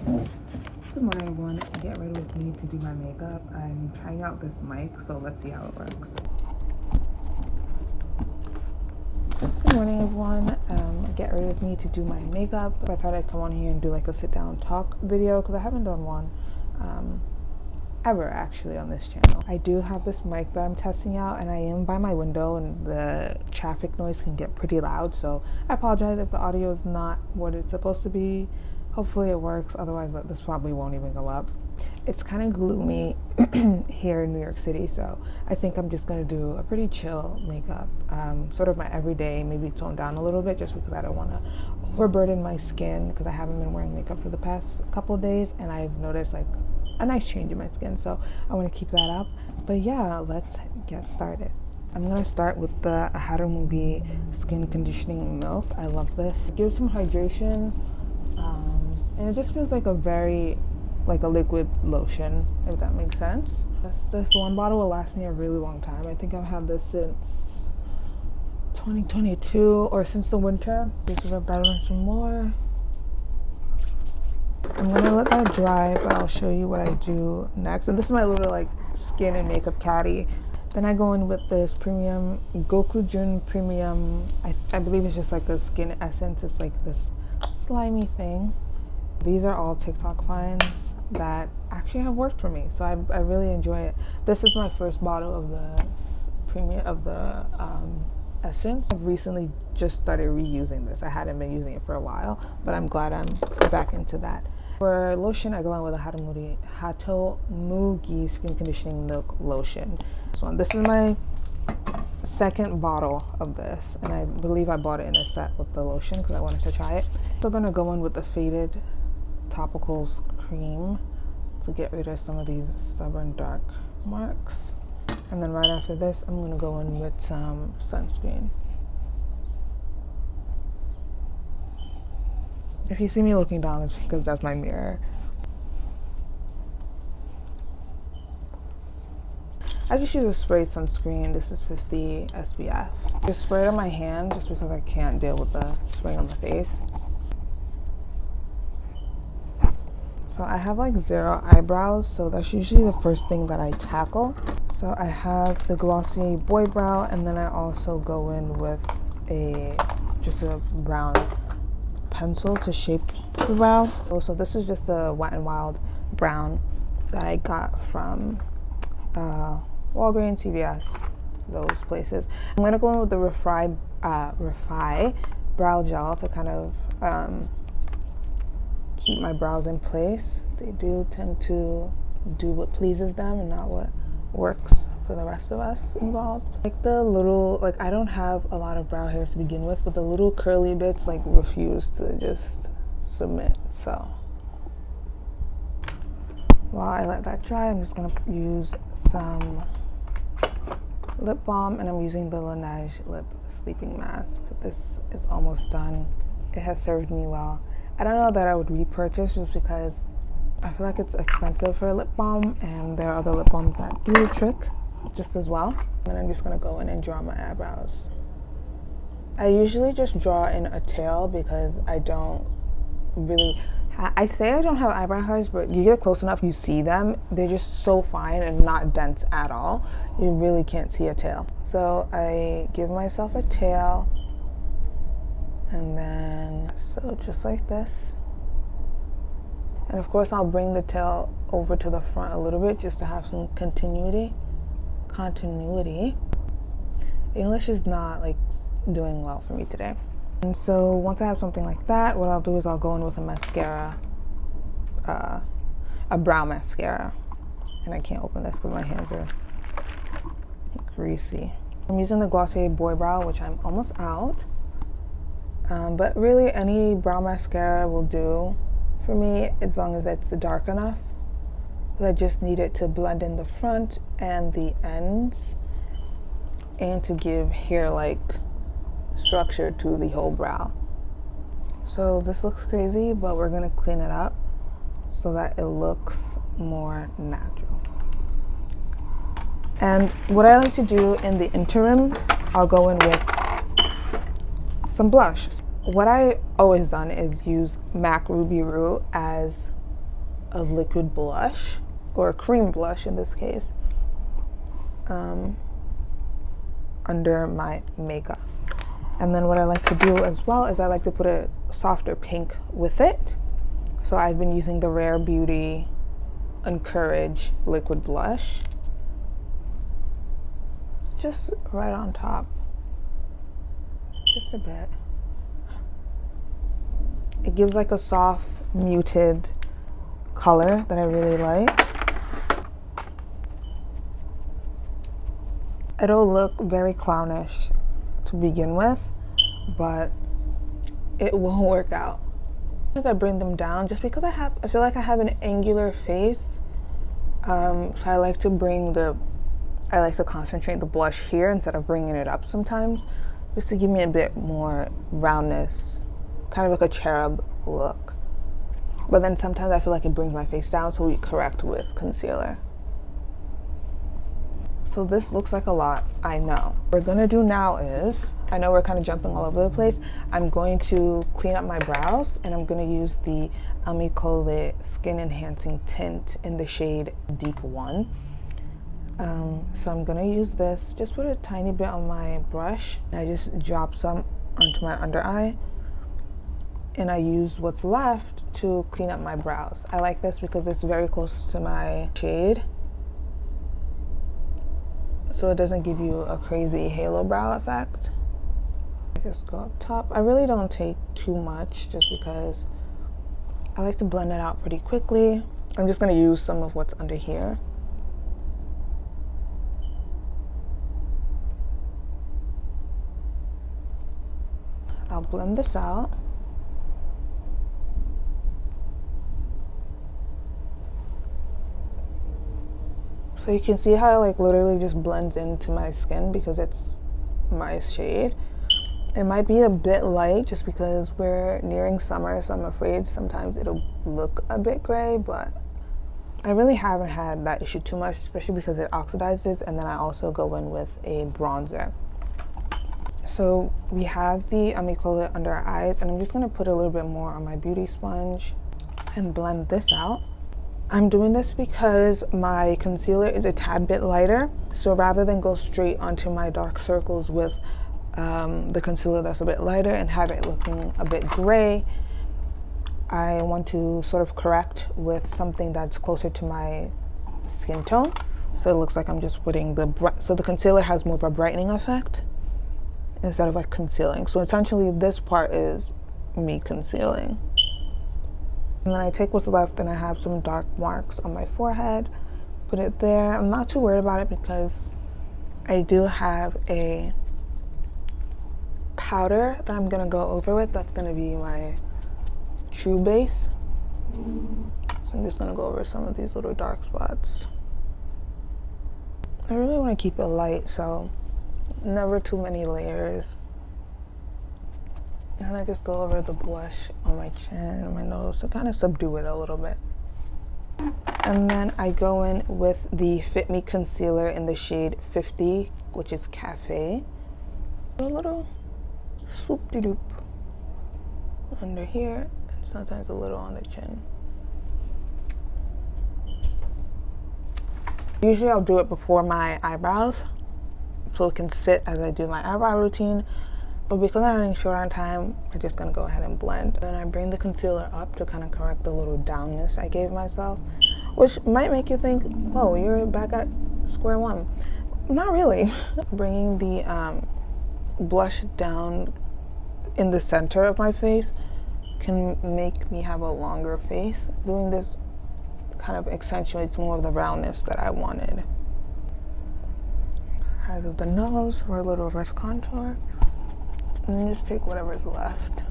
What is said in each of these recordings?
Good morning, everyone. Get ready with me to do my makeup. I'm trying out this mic, so let's see how it works. Good morning, everyone. Get ready with me to do my makeup. I thought I'd come on here and do like a sit down talk video because I haven't done one ever actually on this channel. I do have this mic that I'm testing out, and I am by my window and the traffic noise can get pretty loud, so I apologize if the audio is not what it's supposed to be. Hopefully it works, otherwise this probably won't even go up. It's kind of gloomy here in New York City, so I think I'm just gonna do a pretty chill makeup, sort of my everyday, maybe tone down a little bit just because I don't want to overburden my skin because I haven't been wearing makeup for the past couple of days, and I've noticed like a nice change in my skin, so I want to keep that up. But yeah, let's get started. I'm gonna start with the GRWM skin conditioning milk. I love this. It gives some hydration, and it just feels like a liquid lotion, if that makes sense. This one bottle will last me a really long time. I think I've had this since 2022 or since the winter. Just rub that on some more. I'm gonna let that dry, but I'll show you what I do next. And this is my little like skin and makeup caddy. Then I go in with this premium GRWM premium. I believe it's just like a skin essence. It's like this slimy thing. These are all TikTok finds that actually have worked for me, so I really enjoy it. This is my first bottle of the premium of the essence. I've recently just started reusing this. I hadn't been using it for a while, but I'm glad I'm back into that. For lotion, I go in with a Hatomugi skin conditioning milk lotion. This is my second bottle of this, and I believe I bought it in a set with the lotion because I wanted to try it. So I'm gonna go in with the Faded Topicals cream to get rid of some of these stubborn dark marks. And then right after this, I'm gonna go in with some sunscreen. If you see me looking down, it's because that's my mirror. I just use a sprayed sunscreen. This is 50 SPF. Just spray it on my hand just because I can't deal with the spraying on the face. So I have like 0 eyebrows, so that's usually the first thing that I tackle. So I have the glossy boy brow, and then I also go in with just a brown pencil to shape the brow. So this is just a Wet n Wild brown that I got from Walgreens, CVS, those places. I'm gonna go in with the Refi brow gel to kind of keep my brows in place. They do tend to do what pleases them and not what works for the rest of us involved. Like the little, like I don't have a lot of brow hairs to begin with, but the little curly bits like refuse to just submit. So while I let that dry, I'm just gonna use some lip balm, and I'm using the Laneige lip sleeping mask. This is almost done. It has served me well. I don't know that I would repurchase just because I feel like it's expensive for a lip balm, and there are other lip balms that do the trick just as well. And I'm just gonna go in and draw my eyebrows. I usually just draw in a tail because I don't really, I say I don't have eyebrow hairs, but you get close enough, you see them. They're just so fine and not dense at all. You really can't see a tail. So I give myself a tail, and then so just like this. And of course I'll bring the tail over to the front a little bit just to have some continuity. English is not like doing well for me today. And so once I have something like that, what I'll do is I'll go in with a mascara, a brow mascara. And I can't open this because my hands are greasy. I'm using the Glossier Boy Brow, which I'm almost out. But really any brow mascara will do for me as long as it's dark enough. I just need it to blend in the front and the ends and to give hair-like structure to the whole brow. So this looks crazy, but we're gonna clean it up so that it looks more natural. And what I like to do in the interim, I'll go in with some blush. What I always done is use MAC Ruby Roo as a liquid blush, or a cream blush in this case, under my makeup. And then what I like to do as well is I like to put a softer pink with it. So I've been using the Rare Beauty Encourage liquid blush, just right on top, just a bit. It gives like a soft, muted color that I really like. It'll look very clownish to begin with, but it will work out. As I bring them down, just because I feel like I have an angular face, so I like to concentrate the blush here instead of bringing it up sometimes, just to give me a bit more roundness, kind of like a cherub look. But then sometimes I feel like it brings my face down, so we correct with concealer. So this looks like a lot, I know. What we're gonna do now is, I know we're kind of jumping all over the place, I'm going to clean up my brows, and I'm gonna use the Amicole Skin Enhancing Tint in the shade Deep 1. So I'm gonna use this, just put a tiny bit on my brush. I just drop some onto my under eye, and I use what's left to clean up my brows. I like this because it's very close to my shade, so it doesn't give you a crazy halo brow effect. I just go up top. I really don't take too much just because I like to blend it out pretty quickly. I'm just gonna use some of what's under here. I'll blend this out. So you can see how it like literally just blends into my skin because it's my shade. It might be a bit light just because we're nearing summer, so I'm afraid sometimes it'll look a bit gray, but I really haven't had that issue too much, especially because it oxidizes, and then I also go in with a bronzer. So we have the Amicole under our eyes, and I'm just gonna put a little bit more on my beauty sponge and blend this out. I'm doing this because my concealer is a tad bit lighter, so rather than go straight onto my dark circles with the concealer that's a bit lighter and have it looking a bit gray, I want to sort of correct with something that's closer to my skin tone. So it looks like I'm just putting so the concealer has more of a brightening effect instead of like concealing. So essentially this part is me concealing. And then I take what's left and I have some dark marks on my forehead, put it there. I'm not too worried about it because I do have a powder that I'm gonna go over with. That's gonna be my true base. So I'm just gonna go over some of these little dark spots. I really wanna keep it light, so never too many layers. And I just go over the blush on my chin and my nose to kind of subdue it a little bit. And then I go in with the Fit Me concealer in the shade 50, which is Cafe. A little swoop-de-doop under here, and sometimes a little on the chin. Usually I'll do it before my eyebrows, so it can sit as I do my eyebrow routine. But because I'm running short on time, I'm just gonna go ahead and blend. Then I bring the concealer up to kind of correct the little downness I gave myself, which might make you think, whoa, you're back at square one. Not really. Bringing the blush down in the center of my face can make me have a longer face. Doing this kind of accentuates more of the roundness that I wanted. Eyes of the nose for a little wrist contour. And then just take whatever's left.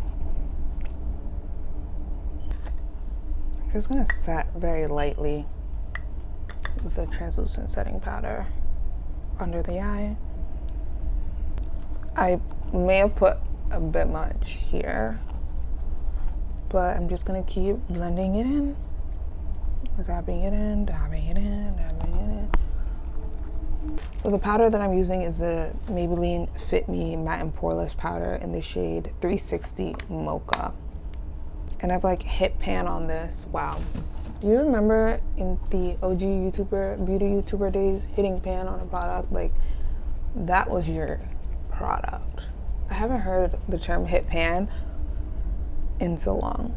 I'm just gonna set very lightly with a translucent setting powder under the eye. I may have put a bit much here, but I'm just gonna keep blending it in, dabbing it in, dabbing it in, dabbing it in. So the powder that I'm using is the Maybelline Fit Me Matte and Poreless powder in the shade 360 Mocha. And I've like hit pan on this. Wow. Do you remember in the OG beauty YouTuber days, hitting pan on a product? Like, that was your product. I haven't heard the term hit pan in so long.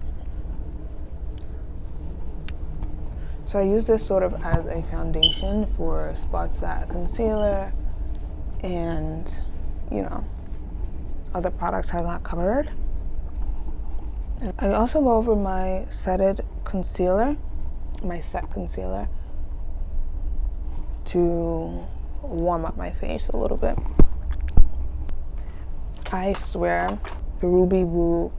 So I use this sort of as a foundation for spots that concealer and, you know, other products have not covered. And I also go over my set concealer to warm up my face a little bit. I swear, the Ruby Woo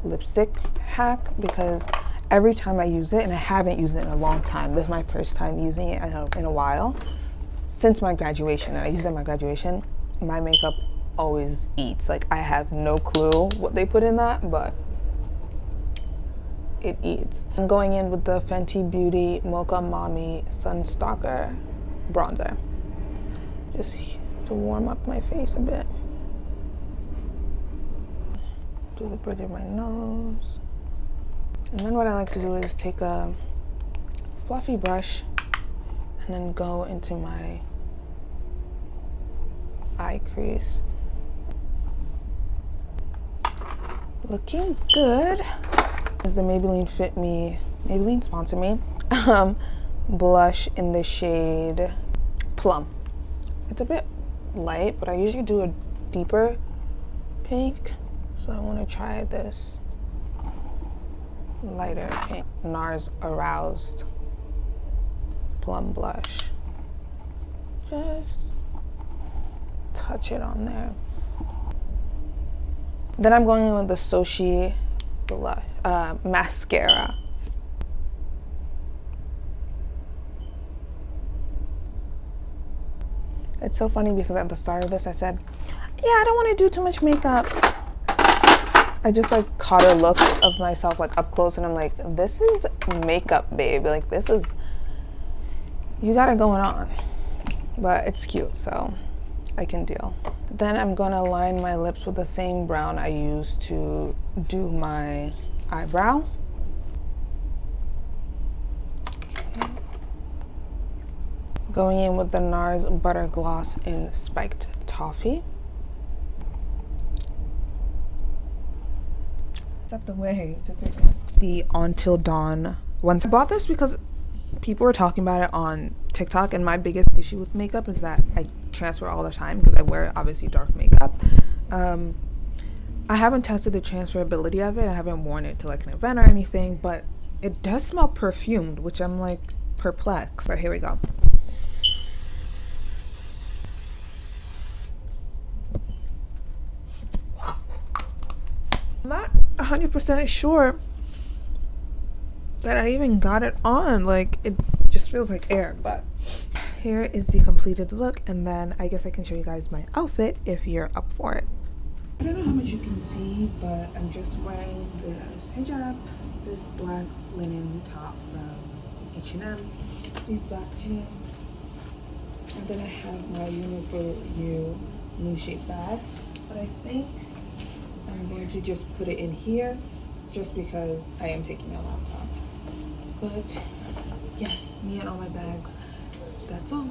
lipstick hack, because every time I use it, and I haven't used it in a long time, this is my first time using it in a while, since my graduation, and I used it at my graduation, my makeup always eats. Like, I have no clue what they put in that, but it eats. I'm going in with the Fenty Beauty Mocha Mommy Sun Stalker bronzer, just to warm up my face a bit. Do the bridge of my nose. And then what I like to do is take a fluffy brush and then go into my eye crease. Looking good. This is the Maybelline Fit Me, Maybelline sponsor me, blush in the shade Plum. It's a bit light, but I usually do a deeper pink. So I want to try this lighter pink. NARS Aroused Plum Blush. Just touch it on there. Then I'm going in with the Sochi mascara. It's so funny because at the start of this I said, yeah, I don't want to do too much makeup. I just like caught a look of myself like up close and I'm like, this is makeup, babe. Like, this is, you got it going on. But it's cute, so I can deal. Then I'm gonna line my lips with the same brown I used to do my eyebrow. Okay. Going in with the NARS Butter Gloss in Spiked Toffee. Step away to fix this. The Until Dawn ones. I bought this because people were talking about it on TikTok, and my biggest issue with makeup is that I transfer all the time because I wear obviously dark makeup. I haven't tested the transferability of it. I haven't worn it to like an event or anything, but it does smell perfumed, which I'm like perplexed. But here we go. I'm not 100% sure that I even got it on. Like, it just feels like air. But here is the completed look, and then I guess I can show you guys my outfit if you're up for it. I don't know how much you can see, but I'm just wearing this hijab, this black linen top from H&M, these black jeans, and then I have my Uniqlo Moon Shape bag, but I think I'm going to just put it in here just because I am taking my laptop. But yes, me and all my bags, that's all.